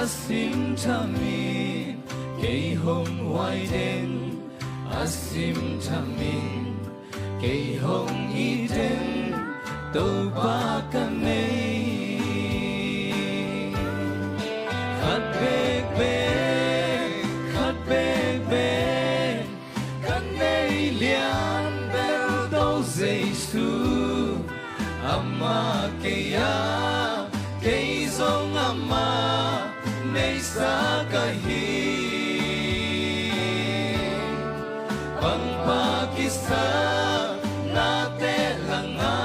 Asim tamin, kay hong waiden. Asim tamin, kay hong iden. Do ba kanay? Khat beg beg, khat beg beg. Kanay lian bel do Giêsu. Ama kaya, kay zong ama. Sa kahi Pang Pakistan Nate langa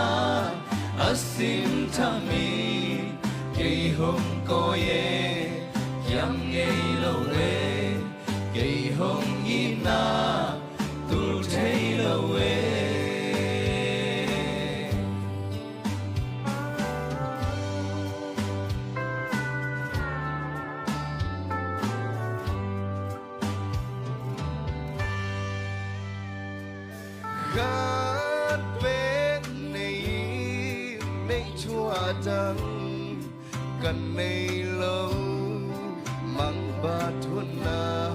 Asim tami Kay hong koye Yang ngay lawe Kay hong ina Tul thay lawe Khát bên này nay chua trắng cần này lâu mang ba thuần na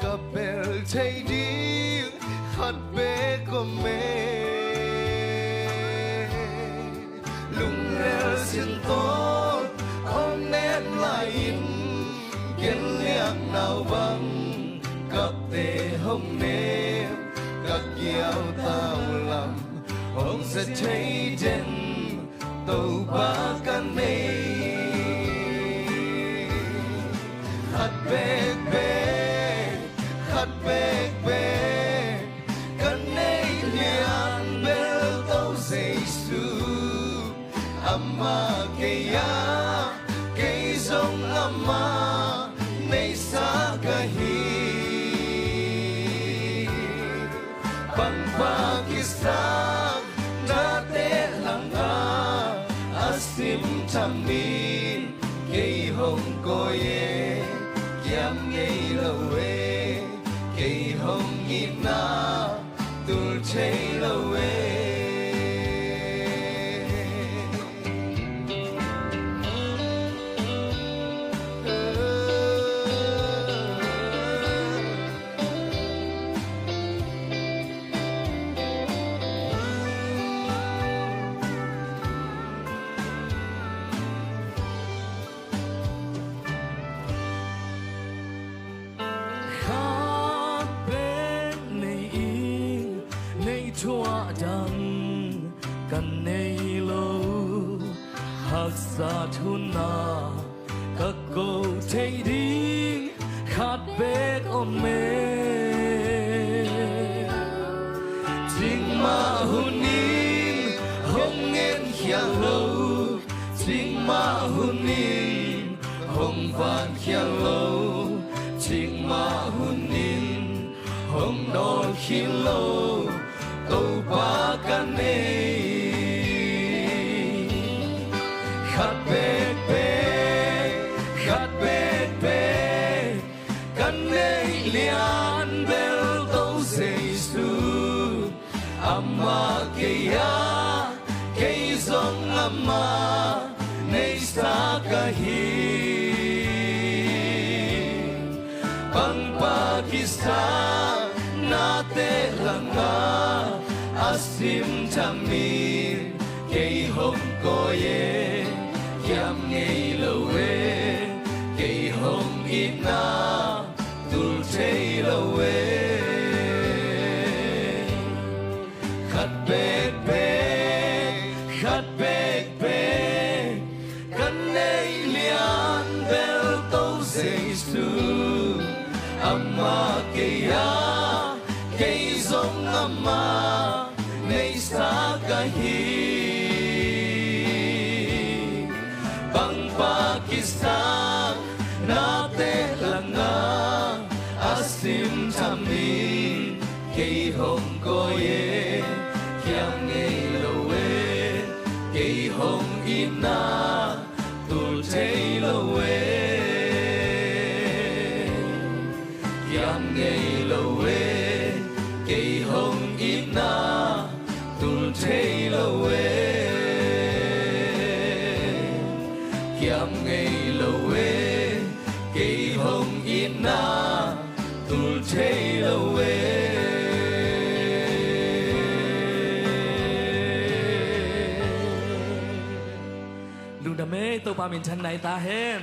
cặp bèl thấy đi khát bé của mẹ lùng heo xin tốt không nét lại in kiến liang nào vắng cặp tê hồng nếp các gieo tao làm hồng sẽ thấy đến tàu ba căn này khát bê bê căn này lian bê tàu Giêsu amma kaya kay zong amma nay sa kahi Pang Pakistan Nate langa Asim tamin Kay hong koye Kiam ngay lawe Kay hong ina Tul chay lawe Chua đắng cần nay lâu hạt xa thun na các cô thấy đi khát bết ôm mê chính mà hôn nín hông nên khia lâu chính mà hôn nín hông vạn khia lâu chính mà hôn nín hông đón khi lâu tàu ba kanay khát bê kanay lian bel tàu Giêsu amma kaya kay zong amma nay sa kahi Pang Pakistan Nate langa Asim tamin Kay hong koye Kiam ngay lawe Kay hong ina Tul tay lawe Khat beg beg Kanay lian bel tàu Giêsu Giêsu Amma kaya kay song ama nay sa kahi Bang Pakistan nate langa asim tami kay hong koye kiam ngay lowe kay hong ina tu tay lowe kiam ngay lowe kay hong ina tu tay lowe kiam ngay lowe kay hong ina tu tay lowe Lung đam mê tô ba mình chân này ta hen